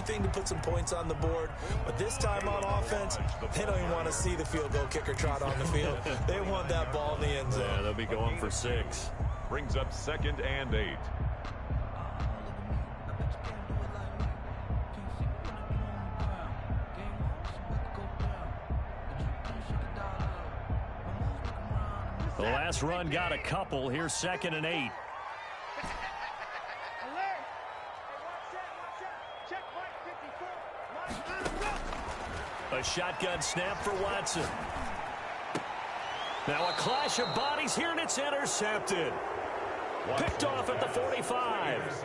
anything to put some points on the board. But this time on offense, they don't even want to see the field goal kicker trot on the field. They want that ball in the end zone. Yeah, they'll be going for 6. Brings up 2nd and 8. The last run got a couple. Here's 2nd and 8. A shotgun snap for Watson. Now a clash of bodies here, and it's intercepted. Picked off at the 45.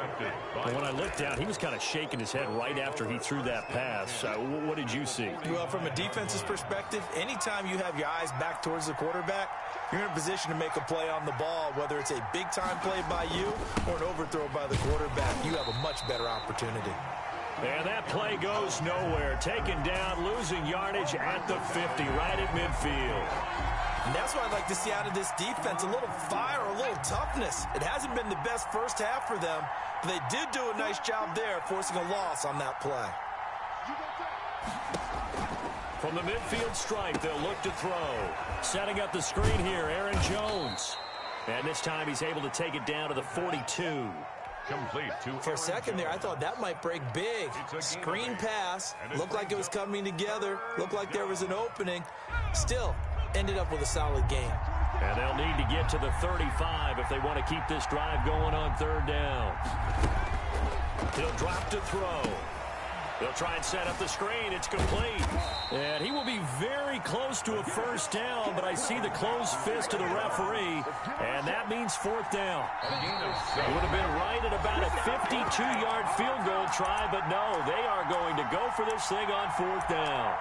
And when I looked down, he was kind of shaking his head right after he threw that pass. What did you see? Well, from a defense's perspective, anytime you have your eyes back towards the quarterback, you're in a position to make a play on the ball, whether it's a big-time play by you or an overthrow by the quarterback. You have a much better opportunity. And that play goes nowhere. Taken down, losing yardage at the 50, right at midfield. And that's what I'd like to see out of this defense, a little fire, a little toughness. It hasn't been the best first half for them, but they did do a nice job there, forcing a loss on that play. From the midfield stripe, they'll look to throw. Setting up the screen here, Aaron Jones. And this time he's able to take it down to the 42. Complete to For a second there, I thought that might break big. Screen pass, looked like it was coming together, looked like there was an opening. Still, ended up with a solid game. And they'll need to get to the 35 if they want to keep this drive going on 3rd down. He'll drop to throw. They'll try and set up the screen. It's complete. And he will be very close to a first down, but I see the closed fist of the referee, and that means 4th down. It would have been right at about a 52-yard field goal try, but no, they are going to go for this thing on 4th down.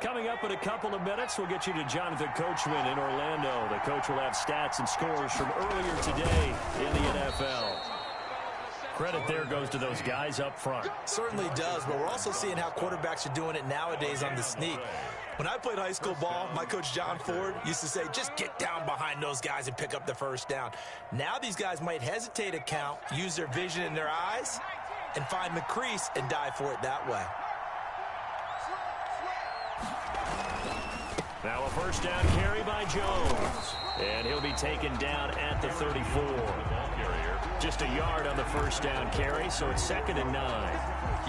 Coming up in a couple of minutes, we'll get you to Jonathan Coachman in Orlando. The coach will have stats and scores from earlier today in the NFL. Credit there goes to those guys up front. Certainly does, but we're also seeing how quarterbacks are doing it nowadays on the sneak. When I played high school ball, my coach John Ford used to say, just get down behind those guys and pick up the first down. Now these guys might hesitate a count, use their vision in their eyes, and find the crease and dive for it that way. Now a first down carry by Jones. And he'll be taken down at the 34. Just a yard on the first down carry, so it's 2nd and 9.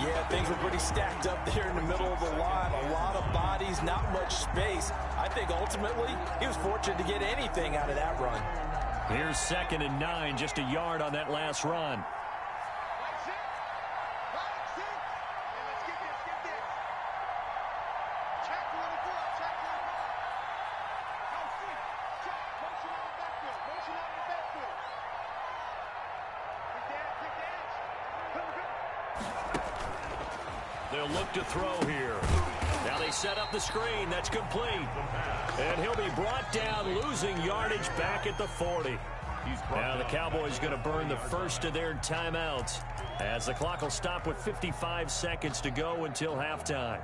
Yeah, things were pretty stacked up there in the middle of the line. A lot of bodies, not much space. I think ultimately he was fortunate to get anything out of that run. Here's 2nd and 9, just a yard on that last run. They'll look to throw here. Now they set up the screen. That's complete. And he'll be brought down, losing yardage back at the 40. Now the Cowboys going to burn the first of their timeouts as the clock will stop with 55 seconds to go until halftime.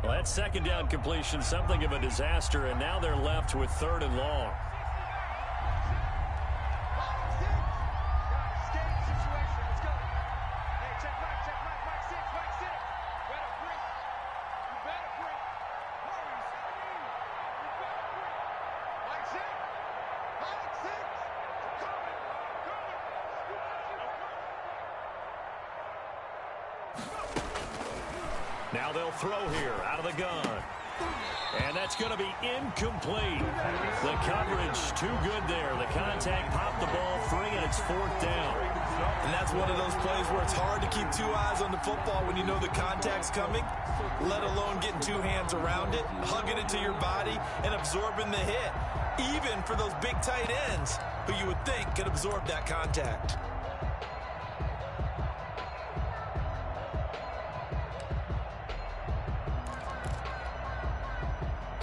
Well, that 2nd down completion, something of a disaster, and now they're left with 3rd and long. Now they'll throw here out of the gun. And that's going to be incomplete. The coverage too good there. The contact popped the ball free, and it's 4th down. And that's one of those plays where it's hard to keep 2 eyes on the football when you know the contact's coming, let alone getting 2 hands around it, hugging it to your body, and absorbing the hit. Even for those big tight ends who you would think could absorb that contact.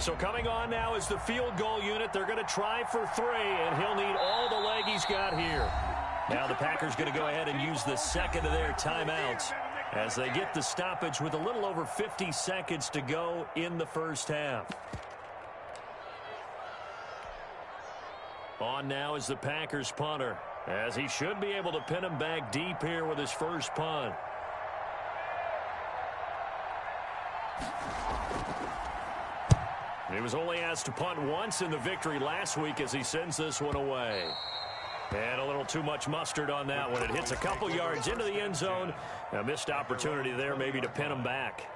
So coming on now is the field goal unit. They're going to try for 3, and he'll need all the leg he's got here. Now the Packers going to go ahead and use the second of their timeouts as they get the stoppage with a little over 50 seconds to go in the first half. On now is the Packers punter, as he should be able to pin him back deep here with his first punt. He was only asked to punt once in the victory last week as he sends this one away. And a little too much mustard on that one. It hits a couple yards into the end zone. A missed opportunity there maybe to pin him back.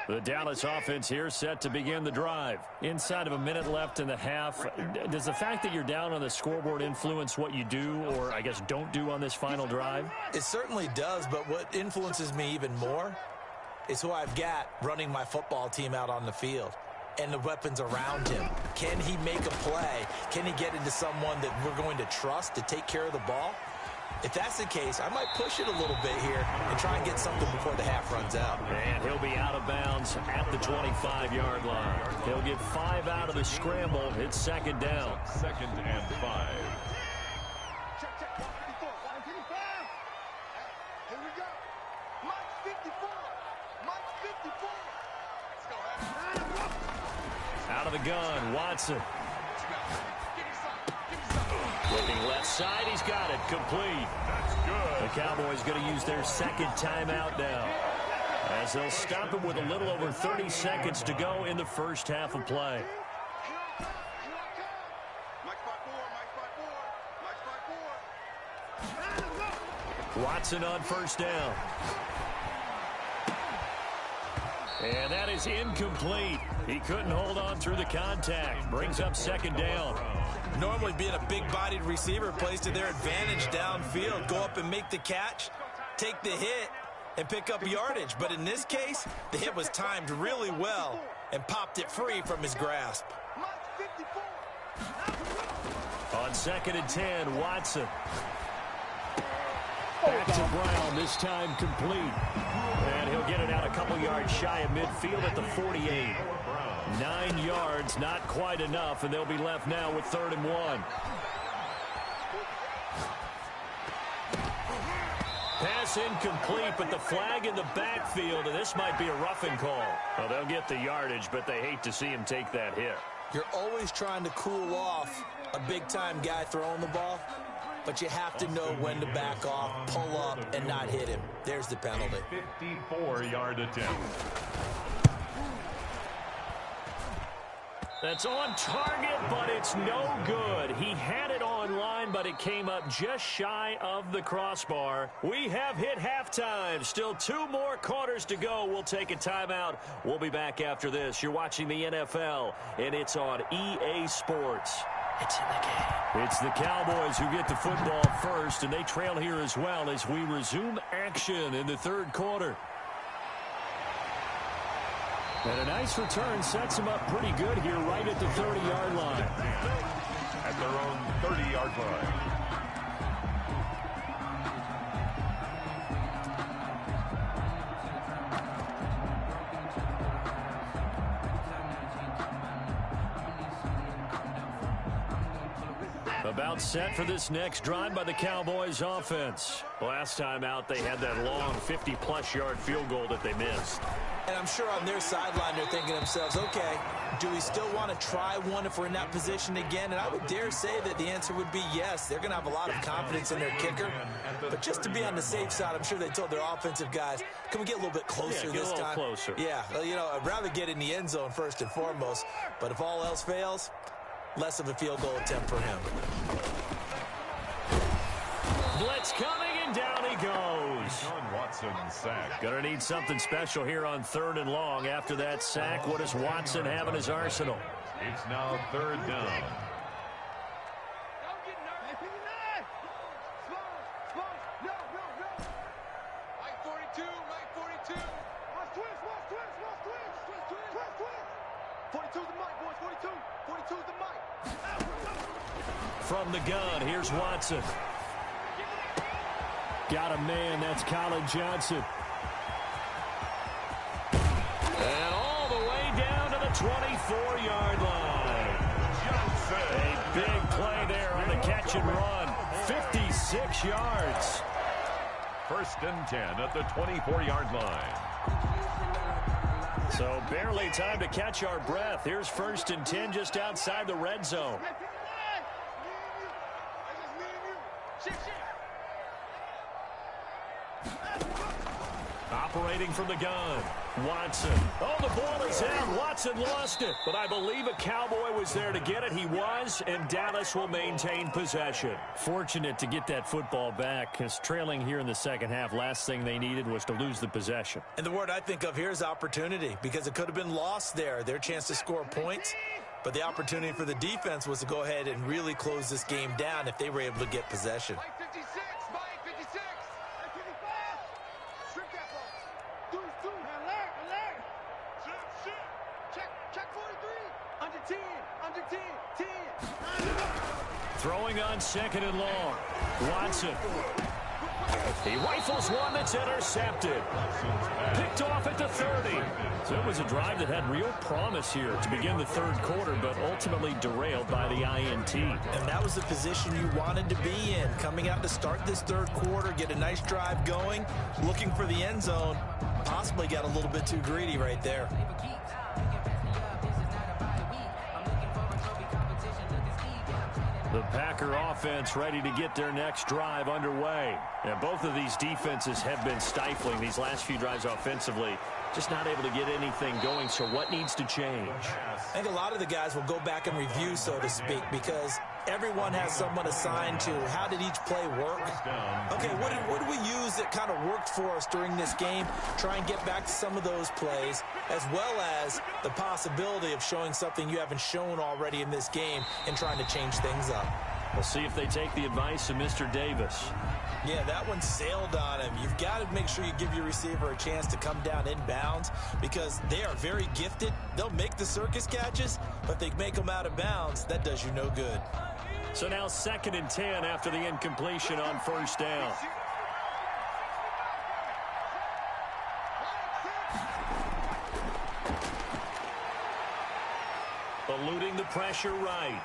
The Dallas offense here set to begin the drive. Inside of a minute left in the half. Does the fact that you're down on the scoreboard influence what you do, or I guess don't do on this final drive? It certainly does, but what influences me even more is who I've got running my football team out on the field and the weapons around him. Can he make a play? Can he get into someone that we're going to trust to take care of the ball? If that's the case, I might push it a little bit here and try and get something before the half runs out. And he'll be out of bounds at the 25-yard line. He'll get 5 out of the scramble. It's second down. Second and 5. Out of the gun, Watson. Looking left side, he's got it, complete. That's good. The Cowboys going to use their second timeout now, as they'll stop it with a little over 30 seconds to go in the first half of play. Watson on first down. And that is incomplete. He couldn't hold on through the contact. Brings up second down. Normally being a big-bodied receiver plays to their advantage downfield. Go up and make the catch, take the hit, and pick up yardage. But in this case, the hit was timed really well and popped it free from his grasp. On second and 10, Watson. Back to Brown, this time complete. And he'll get it out a couple yards shy of midfield at the 48. 9 yards, not quite enough, and they'll be left now with 3rd and 1. Pass incomplete, but the flag in the backfield, and this might be a roughing call. Well, they'll get the yardage, but they hate to see him take that hit. You're always trying to cool off a big-time guy throwing the ball, but you have to know when to back off, pull up, and not hit him. There's the penalty. 54-yard attempt. That's on target, but it's no good. He had it on line, but it came up just shy of the crossbar. We have hit halftime. Still 2 more quarters to go. We'll take a timeout. We'll be back after this. You're watching the NFL, and it's on EA Sports. It's in the game. It's the Cowboys who get the football first, and they trail here as well as we resume action in the 3rd quarter. And a nice return sets them up pretty good here right at the 30-yard line. At their own 30-yard line. About set for this next drive by the Cowboys offense. Last time out, they had that long 50-plus yard field goal that they missed. And I'm sure on their sideline they're thinking to themselves, okay, do we still want to try one if we're in that position again? And I would dare say that the answer would be yes. They're going to have a lot of confidence in their kicker. But just to be on the safe side, I'm sure they told their offensive guys, can we get a little bit closer this time? Closer. Yeah, well, you know, I'd rather get in the end zone first and foremost. But if all else fails, less of a field goal attempt for him. Blitz coming, and down he goes. Sean Watson sack. Gonna need something special here on 3rd and long. After that sack, what does Watson have in his arsenal? It's now 3rd down. From the gun, here's Watson. Got a man. That's Colin Johnson. And all the way down to the 24-yard line. A big play there on the catch and run. 56 yards. 1st and 10 at the 24-yard line. So barely time to catch our breath. Here's 1st and 10 just outside the red zone. Operating from the gun, Watson. Oh, the ball is out. Watson lost it. But I believe a Cowboy was there to get it. He was, and Dallas will maintain possession. Fortunate to get that football back, because trailing here in the second half, last thing they needed was to lose the possession. And the word I think of here is opportunity, because it could have been lost there. Their chance to score points. But the opportunity for the defense was to go ahead and really close this game down if they were able to get possession. Throwing on 2nd and long. Watson. He rifles one that's intercepted. Picked off at the 30. So it was a drive that had real promise here to begin the 3rd quarter, but ultimately derailed by the INT. And that was the position you wanted to be in. Coming out to start this 3rd quarter, get a nice drive going, looking for the end zone. Possibly got a little bit too greedy right there. The Packer offense ready to get their next drive underway. And both of these defenses have been stifling these last few drives offensively. Just not able to get anything going, so what needs to change? I think a lot of the guys will go back and review, so to speak, because everyone has someone assigned to how did each play work. Okay, what did we use that kind of worked for us during this game? Try and get back to some of those plays, as well as the possibility of showing something you haven't shown already in this game and trying to change things up. We'll see if they take the advice of Mr. Davis. Yeah, that one sailed on him. You've got to make sure you give your receiver a chance to come down inbounds, because they are very gifted. They'll make the circus catches, but they make them out of bounds. That does you no good. So now 2nd and 10 after the incompletion on 1st down. Eluding the pressure right.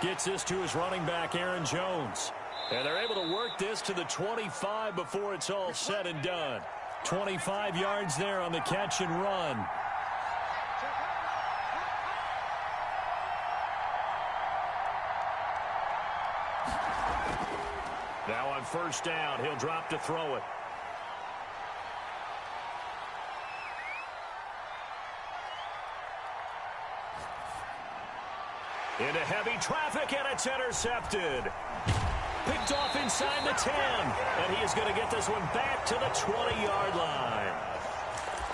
Gets this to his running back, Aaron Jones. And they're able to work this to the 25 before it's all said and done. 25 yards there on the catch and run. Now on 1st down, he'll drop to throw it. Into heavy traffic, and it's intercepted. Picked off inside the 10, and he is going to get this one back to the 20-yard line.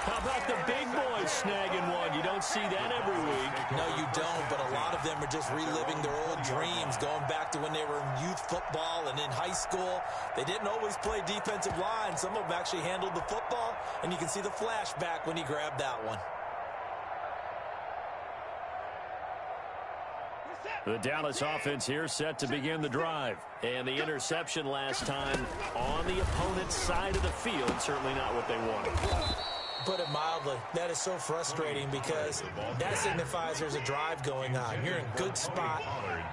How about the big boys snagging one? You don't see that every week. No, you don't, but a lot of them are just reliving their old dreams, going back to when they were in youth football and in high school. They didn't always play defensive line. Some of them actually handled the football, and you can see the flashback when he grabbed that one. The Dallas offense here set to begin the drive. And the interception last time on the opponent's side of the field, certainly not what they wanted. Put it mildly, that is so frustrating, because that signifies there's a drive going on. You're in a good spot,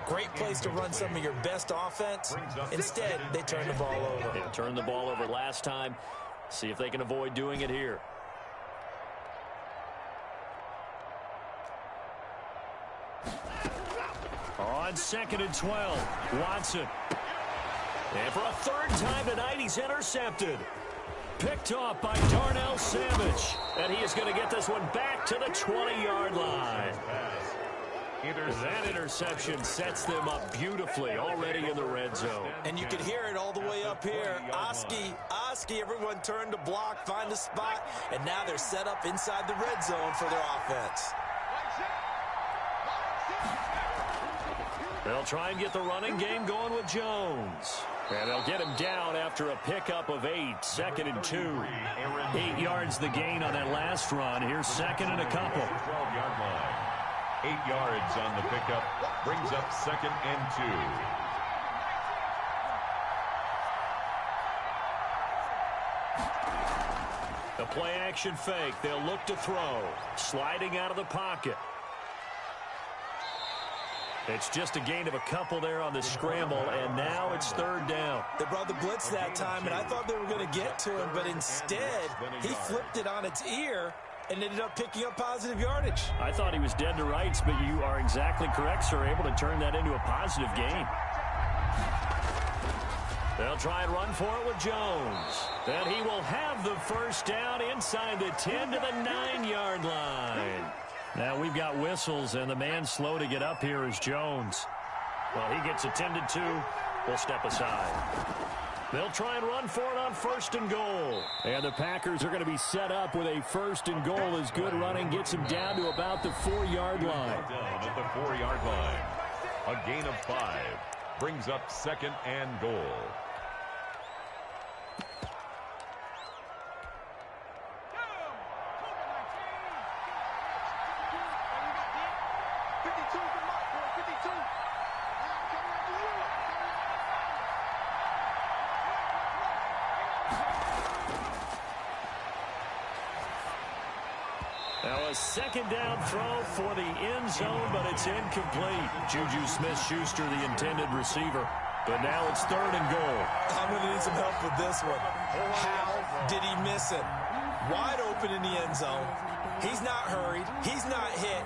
great place to run some of your best offense. Instead, they turn the ball over. They turned the ball over last time. See if they can avoid doing it here. On 2nd and 12, Watson. And for a 3rd time tonight, he's intercepted. Picked off by Darnell Savage. And he is going to get this one back to the 20-yard line. That interception sets them up beautifully already in the red zone. And you could hear it all the way up here. Oski, everyone turned to block, find a spot, and now they're set up inside the red zone for their offense. They'll try and get the running game going with Jones. And they'll get him down after a pickup of 8. 2nd and 2. 8 yards the gain on that last run. Here's 2nd and a couple. 12-yard line. 8 yards on the pickup. Brings up 2nd and 2. A play-action fake. They'll look to throw. Sliding out of the pocket. It's just a gain of a couple there on the scramble, and now it's third down. They brought the blitz that time, and I thought they were going to get to him, but instead, he flipped it on its ear and ended up picking up positive yardage. I thought he was dead to rights, but you are exactly correct, sir, able to turn that into a positive gain. They'll try and run for it with Jones. And he will have the first down inside the 10 to the 9-yard line. Now we've got whistles, and the man slow to get up here is Jones. Well, he gets attended to. We'll step aside. They'll try and run for it on first and goal. And the Packers are going to be set up with a first and goal as good running gets them down to about the 4-yard line. Down at the 4-yard line. A gain of 5 brings up second and goal. Now a second down throw for the end zone, but it's incomplete. Juju Smith-Schuster, the intended receiver. But now it's third and goal. I'm going to need some help with this one. How did he miss it? Wide open in the end zone. He's not hurried. He's not hit.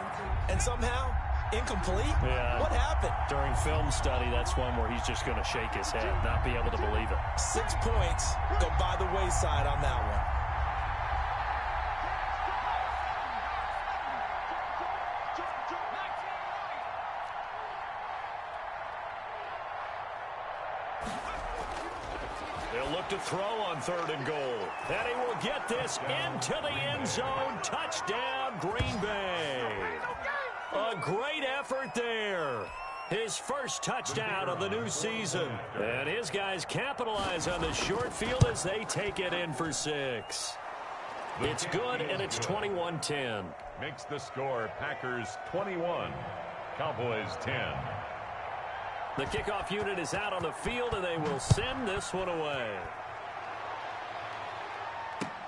And somehow, incomplete? Yeah. What happened? During film study, that's one where he's just going to shake his head, not be able to believe it. 6 points go by the wayside on that one. They'll look to throw on third and goal. And he will get this into the end zone. Touchdown, Green Bay. A great effort there. His first touchdown of the new season. And his guys capitalize on the short field as they take it in for 6. It's good, and it's 21-10. Makes the score Packers 21, Cowboys 10. The kickoff unit is out on the field, and they will send this one away.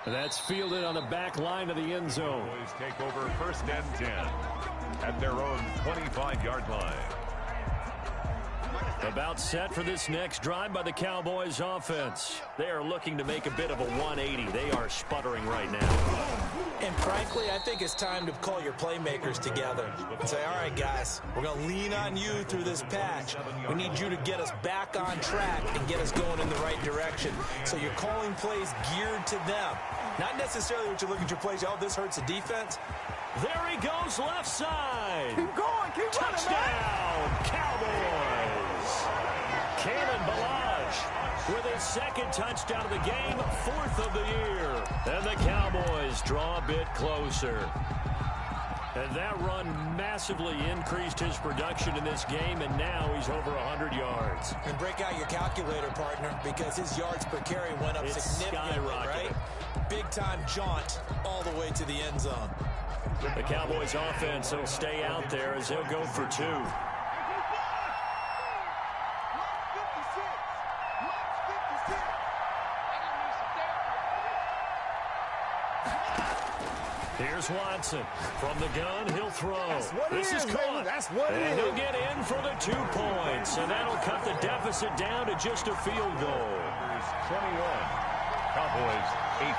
That's fielded on the back line of the end zone. Cowboys take over first and 10 at their own 25-yard line. About set for this next drive by the Cowboys offense. They are looking to make a bit of a 180. They are sputtering right now. And frankly, I think it's time to call your playmakers together and say, all right, guys, we're going to lean on you through this patch. We need you to get us back on track and get us going in the right direction. So you're calling plays geared to them. Not necessarily what you're looking at your plays. Oh, this hurts the defense. There he goes left side. Keep going. Keep Touchdown, Cowboys. Kalen Balaj with his second touchdown of the game, 4th of the year. And the Cowboys draw a bit closer. And that run massively increased his production in this game, and now he's over 100 yards. And break out your calculator, partner, because his yards per carry went up significantly, right? Big-time jaunt all the way to the end zone. The Cowboys offense will stay out there as they'll go for 2. Here's Watson. From the gun, he'll throw. This is caught. And he'll get in for the 2 points. And that'll cut the deficit down to just a field goal. 21, Cowboys 18.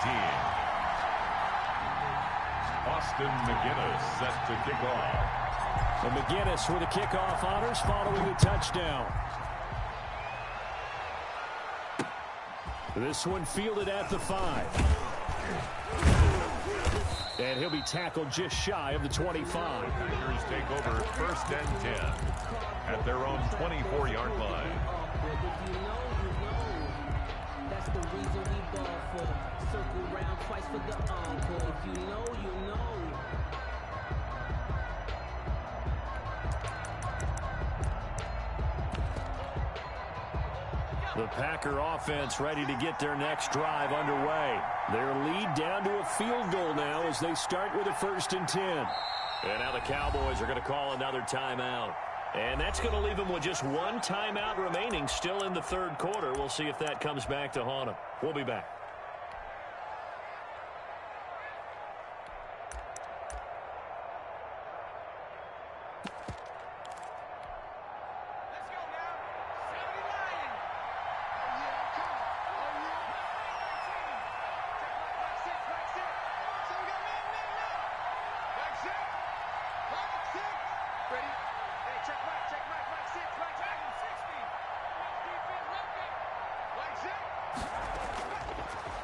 Austin McGinnis set to kick off. And McGinnis with the kickoff honors following the touchdown. This one fielded at the 5. And he'll be tackled just shy of the 25. Packers take over first and 10 at their own 24-yard line. That's the reason we ball for. Circle round twice for the encore. If you know, you know. The Packer offense ready to get their next drive underway. Their lead down to a field goal now as they start with a 1st and 10. And now the Cowboys are going to call another timeout. And that's going to leave them with just 1 timeout remaining still in the 3rd quarter. We'll see if that comes back to haunt them. We'll be back.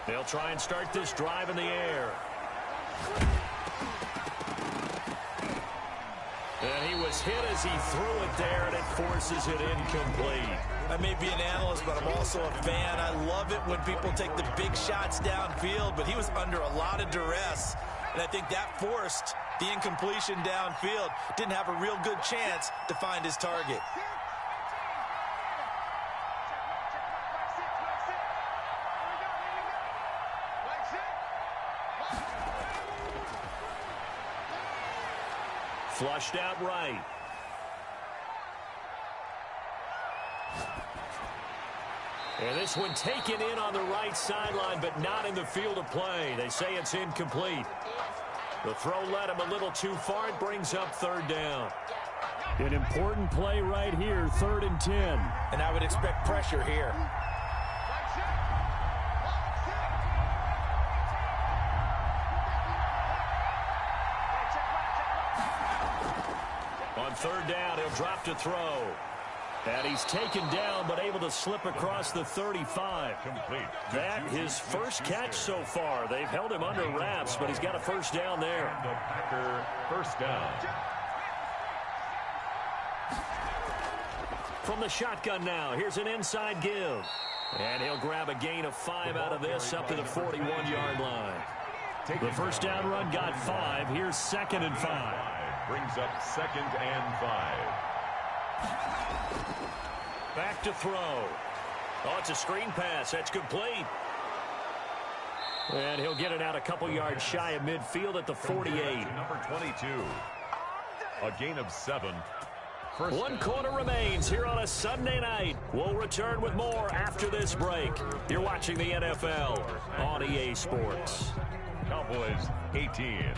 They'll try and start this drive in the air. And he was hit as he threw it there, and it forces it incomplete. I may be an analyst, but I'm also a fan. I love it when people take the big shots downfield, but he was under a lot of duress, and I think that forced the incompletion downfield. Didn't have a real good chance to find his target. Flushed out right. And this one taken in on the right sideline, but not in the field of play. They say it's incomplete. The throw led him a little too far. It brings up third down. An important play right here, 3rd and 10. And I would expect pressure here. On 3rd down, he'll drop to throw. And he's taken down, but able to slip across the 35. Complete. That his first catch so far. They've held him under wraps, but he's got a first down there. The Packer first down. From the shotgun now, here's an inside give. And he'll grab a gain of 5 out of this up to the 41-yard line. The first down run got 5. Here's 2nd and 5. Brings up 2nd and 5. Back to throw. Oh, it's a screen pass. That's complete. And he'll get it out a couple yards shy of midfield at the 48. Number 22. A gain of 7. One quarter remains here on a Sunday night. We'll return with more after this break. You're watching the NFL on EA Sports. Cowboys 18.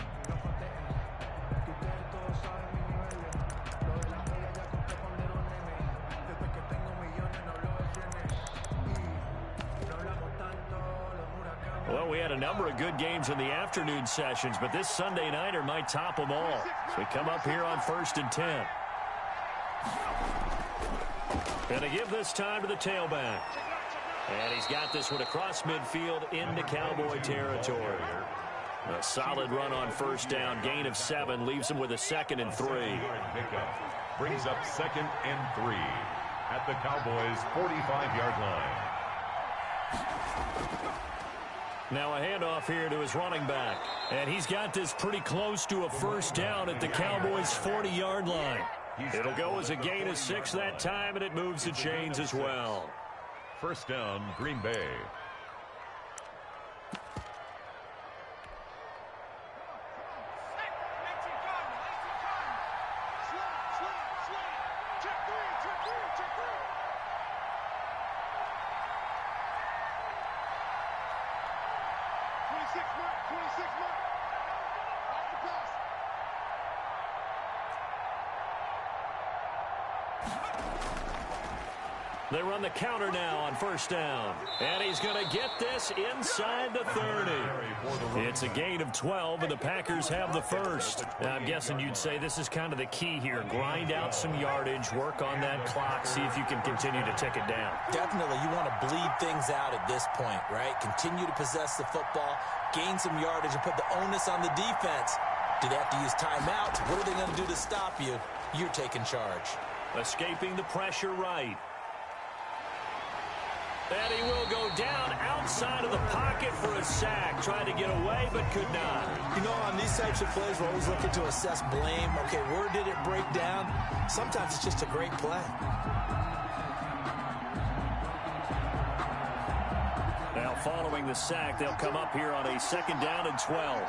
Well, we had a number of good games in the afternoon sessions, but this Sunday nighter might top them all. So we come up here on 1st and 10. Gonna give this time to the tailback. And he's got this one across midfield into Cowboy territory. A solid run on 1st down, gain of 7, leaves him with a 2nd and 3. Pickup brings up 2nd and 3 at the Cowboys' 45-yard line. Now a handoff here to his running back. And he's got this pretty close to a first down at the Cowboys' 40-yard line. It'll go as a gain of 6 that time, and it moves the chains as well. First down, Green Bay. They run the counter now on 1st down. And he's going to get this inside the 30. It's a gain of 12, and the Packers have the first. Now, I'm guessing you'd say this is kind of the key here. Grind out some yardage, work on that clock, see if you can continue to tick it down. Definitely, you want to bleed things out at this point, right? Continue to possess the football, gain some yardage, and put the onus on the defense. Do they have to use timeouts? What are they going to do to stop you? You're taking charge. Escaping the pressure right. And he will go down outside of the pocket for a sack. Tried to get away, but could not. You know, on these types of plays, we're always looking to assess blame. Okay, where did it break down? Sometimes it's just a great play. Now, following the sack, they'll come up here on a 2nd down and 12.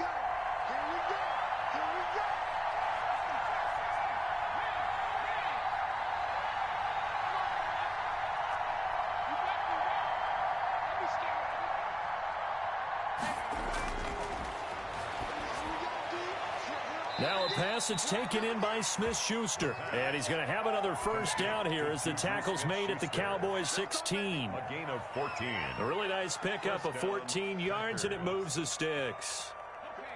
Now a pass that's taken in by Smith-Schuster. And he's going to have another first down here as the tackle's made at the Cowboys' 16. A gain of 14. A really nice pickup of 14 yards, and it moves the sticks.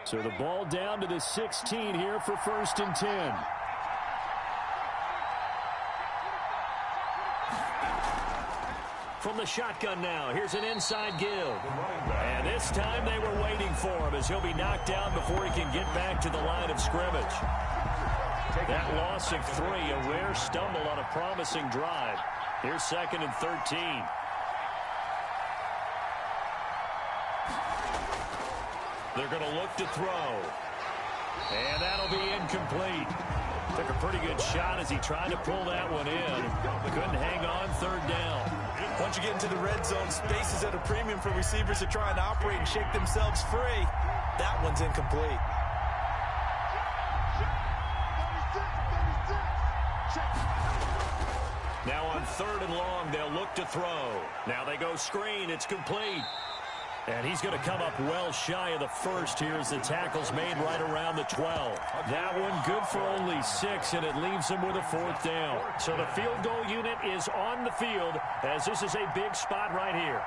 So the ball down to the 16 here for 1st and 10. From the shotgun now, here's an inside give. And this time they were waiting for him as he'll be knocked down before he can get back to the line of scrimmage. That loss of 3, a rare stumble on a promising drive. Here's 2nd and 13. They're going to look to throw. And that'll be incomplete. Took a pretty good shot as he tried to pull that one in. Couldn't hang on 3rd down. Once you get into the red zone, space is at a premium for receivers to try and operate and shake themselves free. That one's incomplete. Now on 3rd and long, they'll look to throw. Now they go screen. It's complete. And he's going to come up well shy of the first here as the tackle's made right around the 12. That one good for only 6, and it leaves him with a 4th down. So the field goal unit is on the field as this is a big spot right here.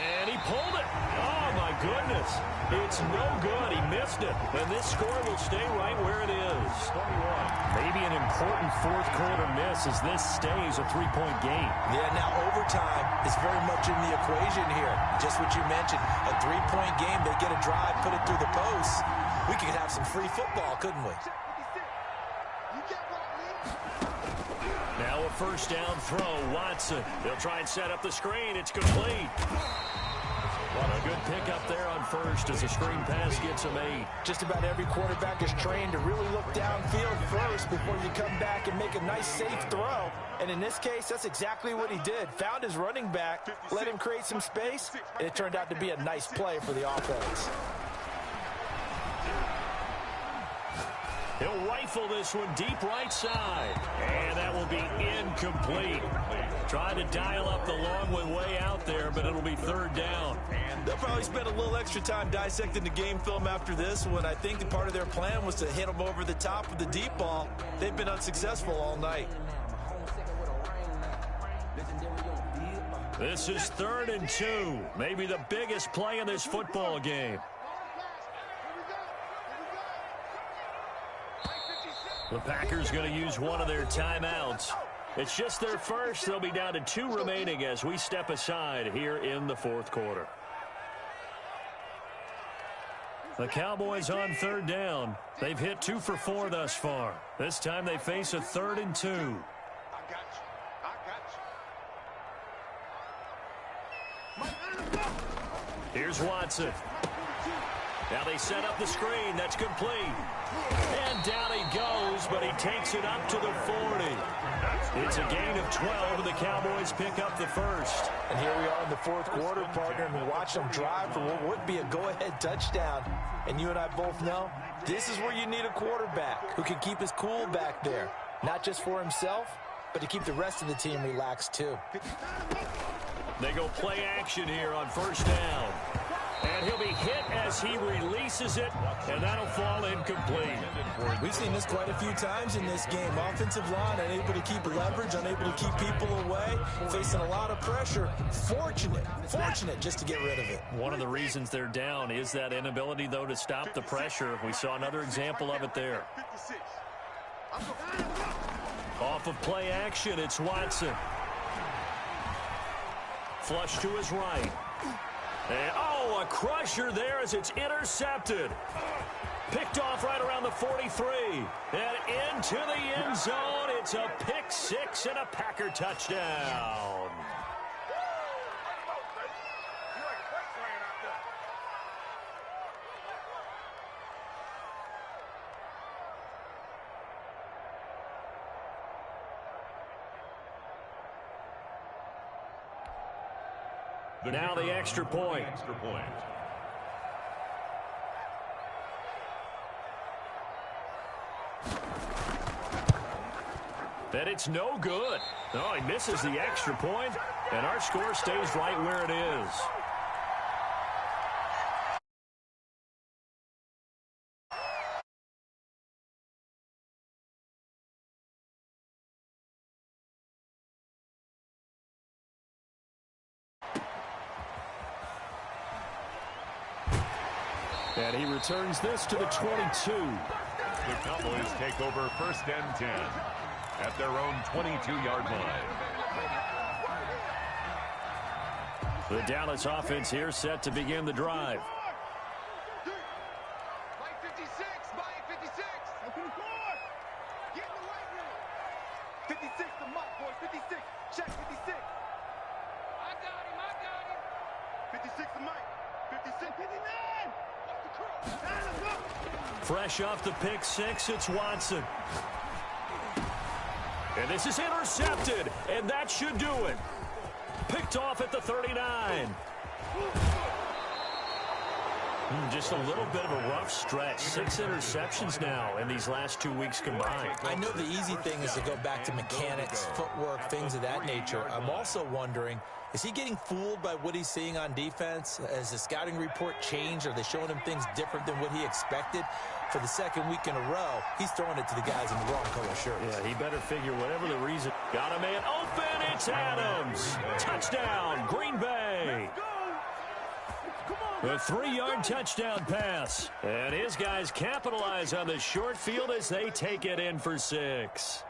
And he pulled it. Oh, my goodness. It's no good. He missed it. And this score will stay right where it is. 21. Maybe an important 4th quarter miss as this stays a 3-point game. Yeah, now overtime is very much in the equation here. Just what you mentioned, a 3-point game. They get a drive, put it through the post. We could have some free football, couldn't we? Now a 1st down throw. Watson. They'll try and set up the screen. It's complete. What a good pickup there on 1st as the screen pass gets him 8. Just about every quarterback is trained to really look downfield first before you come back and make a nice, safe throw. And in this case, that's exactly what he did. Found his running back, let him create some space, and it turned out to be a nice play for the offense. He'll rifle this one deep right side. And that will be incomplete. Trying to dial up the long one way out there, but it'll be 3rd down. They'll probably spend a little extra time dissecting the game film after this one. I think that part of their plan was to hit them over the top with the deep ball. They've been unsuccessful all night. This is 3rd and 2. Maybe the biggest play in this football game. The Packers going to use one of their timeouts. It's just their first. They'll be down to 2 remaining as we step aside here in the 4th quarter. The Cowboys on 3rd down. They've hit 2 for 4 thus far. This time they face a 3rd and 2. Here's Watson. Now they set up the screen. That's complete. And down he goes, but he takes it up to the 40. It's a gain of 12, and the Cowboys pick up the 1st. And here we are in the 4th quarter, partner, and watch them drive for what would be a go-ahead touchdown. And you and I both know this is where you need a quarterback who can keep his cool back there. Not just for himself, but to keep the rest of the team relaxed too. They go play action here on 1st down. And he'll be hit as he releases it, and that'll fall incomplete. We've seen this quite a few times in this game. Offensive line unable to keep leverage, unable to keep people away, facing a lot of pressure. Fortunate just to get rid of it. One of the reasons they're down is that inability, though, to stop the pressure. We saw another example of it there. Off of play action, it's Watson. Flush to his right. And, oh, a crusher there as it's intercepted. Picked off right around the 43. And into the end zone. It's a pick 6 and a Packer touchdown. Now the extra point. And it's no good. Oh, he misses the extra point, and our score stays right where it is. And he returns this to the 22. The Cowboys take over 1st and 10. at their own 22-yard line. The Dallas offense here set to begin the drive. Mike 56, Mike 56. Open the floor. Get in the weight room. 56 to Mike, boys. 56. Check 56. I got him. 56 to Mike. 56, 59. Off the cross. Fresh off the pick six, it's Watson. And this is intercepted, and that should do it. Picked off at the 39. Just a little bit of a rough stretch. 6 interceptions now in these last 2 weeks combined. I know the easy thing is to go back to mechanics, footwork, things of that nature. I'm also wondering, is he getting fooled by what he's seeing on defense? Has the scouting report changed? Are they showing him things different than what he expected? For the second week in a row, he's throwing it to the guys in the wrong color shirts. Yeah, he better figure whatever the reason. Got a man open. It's Adams. Touchdown, Green Bay. A 3-yard touchdown pass. And his guys capitalize on the short field as they take it in for 6.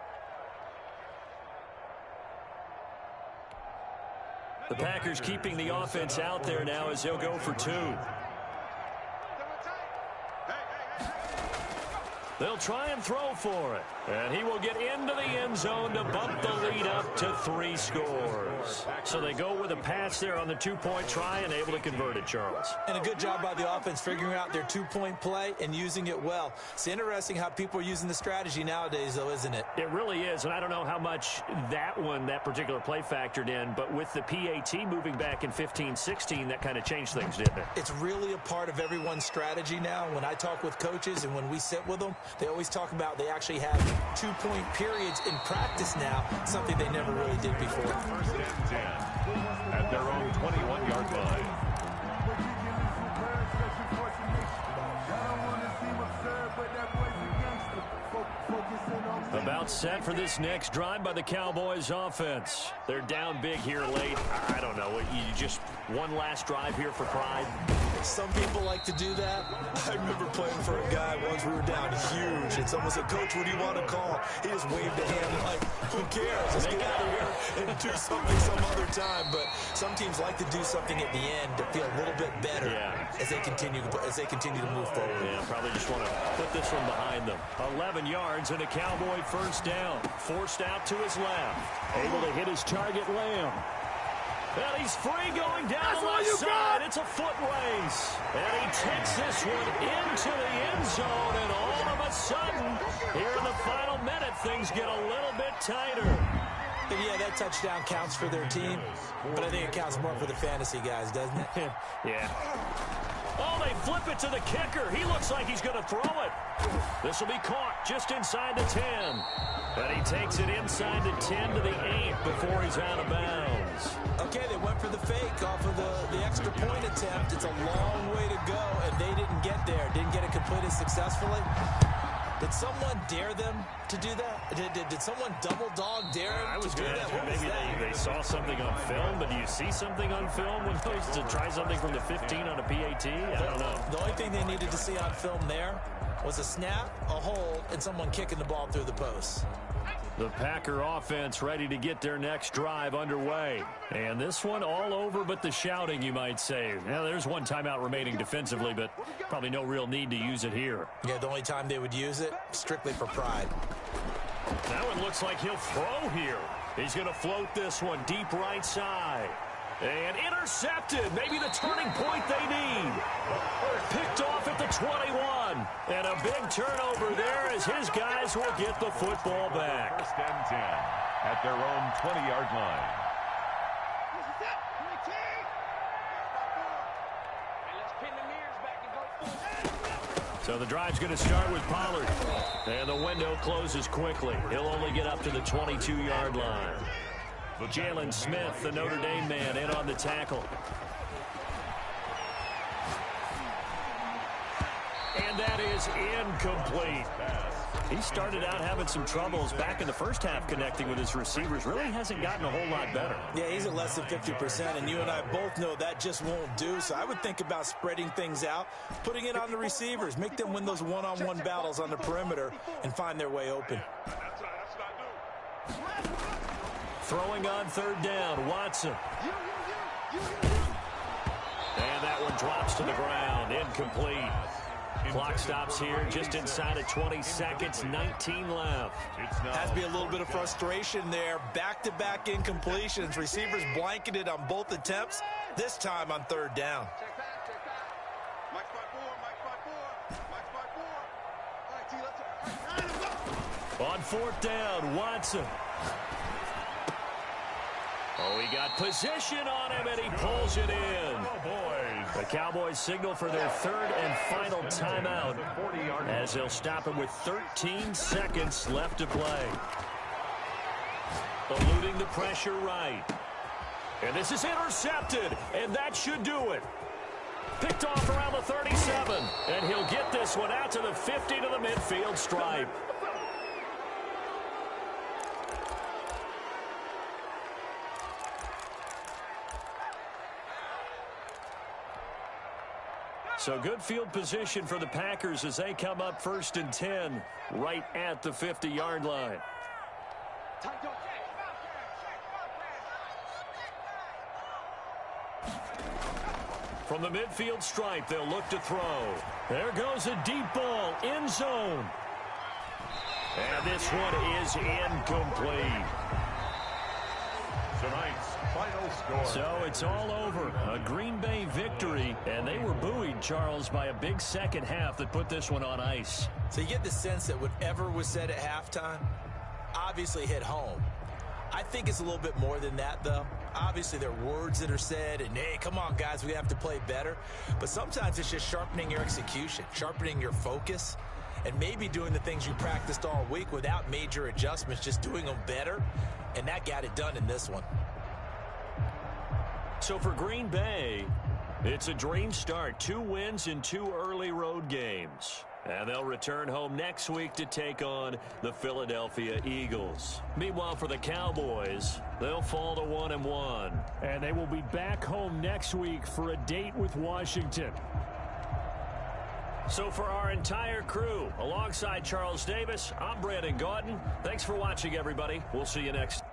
The Packers keeping the offense out there now as they'll go for 2. They'll try and throw for it. And he will get into the end zone to bump the lead up to 3 scores. So they go with a pass there on the 2-point try and able to convert it, Charles. And a good job by the offense figuring out their 2-point play and using it well. It's interesting how people are using the strategy nowadays, though, isn't it? It really is, and I don't know how much that particular play factored in, but with the PAT moving back in 15-16, that kind of changed things, didn't it? It's really a part of everyone's strategy now. When I talk with coaches and when we sit with them, they always talk about they actually have 2-point periods in practice now, something they never really did before. First and 10 at their own 21-yard line. About set for this next drive by the Cowboys offense. They're down big here late. I don't know. You just one last drive here for pride. Some people like to do that. I remember playing for a guy once. We were down huge, and someone said, "Coach, what do you want to call?" He just waved a hand like, "Who cares? Let's get out of here and do something some other time." But some teams like to do something at the end to feel a little bit better as they continue to move forward. Yeah, probably just want to put this one behind them. 11 yards and a Cowboy first down. Forced out to his left. Able to hit his target, Lamb. And he's free going down the left side. It's a foot race. And he takes this one into the end zone. And all of a sudden, here in the final minute, things get a little bit tighter. And yeah, that touchdown counts for their team. But I think it counts more for the fantasy guys, doesn't it? Yeah. Oh, they flip it to the kicker. He looks like he's going to throw it. This will be caught just inside the 10. But he takes it inside the 10 to the 8 before he's out of bounds. Okay, they went for the fake off of the extra point attempt. It's a long way to go, and they didn't get there. Didn't get it completed successfully. Did someone dare them to do that? Did someone double dog dare them to do that? Maybe they saw something on film, but do you see something on film when supposed to try something from the 15 on a PAT? I don't know. The only thing they needed to see on film there was a snap, a hold, and someone kicking the ball through the post. The Packer offense ready to get their next drive underway. And this one all over but the shouting, you might say. Now, there's one timeout remaining defensively, but probably no real need to use it here. Yeah, the only time they would use it, strictly for pride. That one looks like he'll throw here. He's going to float this one deep right side. And intercepted. Maybe the turning point they need. Picked off at the 21. And a big turnover there as his guys will get the football back. First and 10 at their own 20-yard line. So the drive's going to start with Pollard. And the window closes quickly. He'll only get up to the 22-yard line. Jalen Smith, the Notre Dame man, in on the tackle. And that is incomplete. He started out having some troubles back in the first half connecting with his receivers. Really hasn't gotten a whole lot better. Yeah, he's at less than 50%, and you and I both know that just won't do. So I would think about spreading things out, putting it on the receivers, make them win those one-on-one battles on the perimeter, and find their way open. Throwing on third down, Watson. And that one drops to the ground, incomplete. Clock stops here just inside of 20 seconds, 19 left. Has to be a little bit of frustration there. Back-to-back incompletions. Receivers blanketed on both attempts, this time on third down. Check back, check back. Mike spot 4, Mike spot 4. Mike spot 4. All right, T, let's go. On fourth down, Watson. Oh, he got position on him, and he pulls it in. The Cowboys signal for their third and final timeout as they'll stop him with 13 seconds left to play. Eluding the pressure right. And this is intercepted, and that should do it. Picked off around the 37, and he'll get this one out to the 50 to the midfield stripe. So good field position for the Packers as they come up 1st and 10 right at the 50-yard line. From the midfield stripe, they'll look to throw. There goes a deep ball, end zone. And this one is incomplete. Tonight's final score. So it's all over. A Green Bay victory, and they were buoyed, Charles, by a big second half that put this one on ice. So you get the sense that whatever was said at halftime obviously hit home. I think it's a little bit more than that, though. Obviously, there are words that are said, and, hey, come on, guys, we have to play better. But sometimes it's just sharpening your execution, sharpening your focus, and maybe doing the things you practiced all week without major adjustments, just doing them better. And that got it done in this one. So for Green Bay, it's a dream start. 2 wins in 2 early road games. And they'll return home next week to take on the Philadelphia Eagles. Meanwhile, for the Cowboys, they'll fall to 1-1. And they will be back home next week for a date with Washington. So for our entire crew, alongside Charles Davis, I'm Brandon Gaudin. Thanks for watching, everybody. We'll see you next.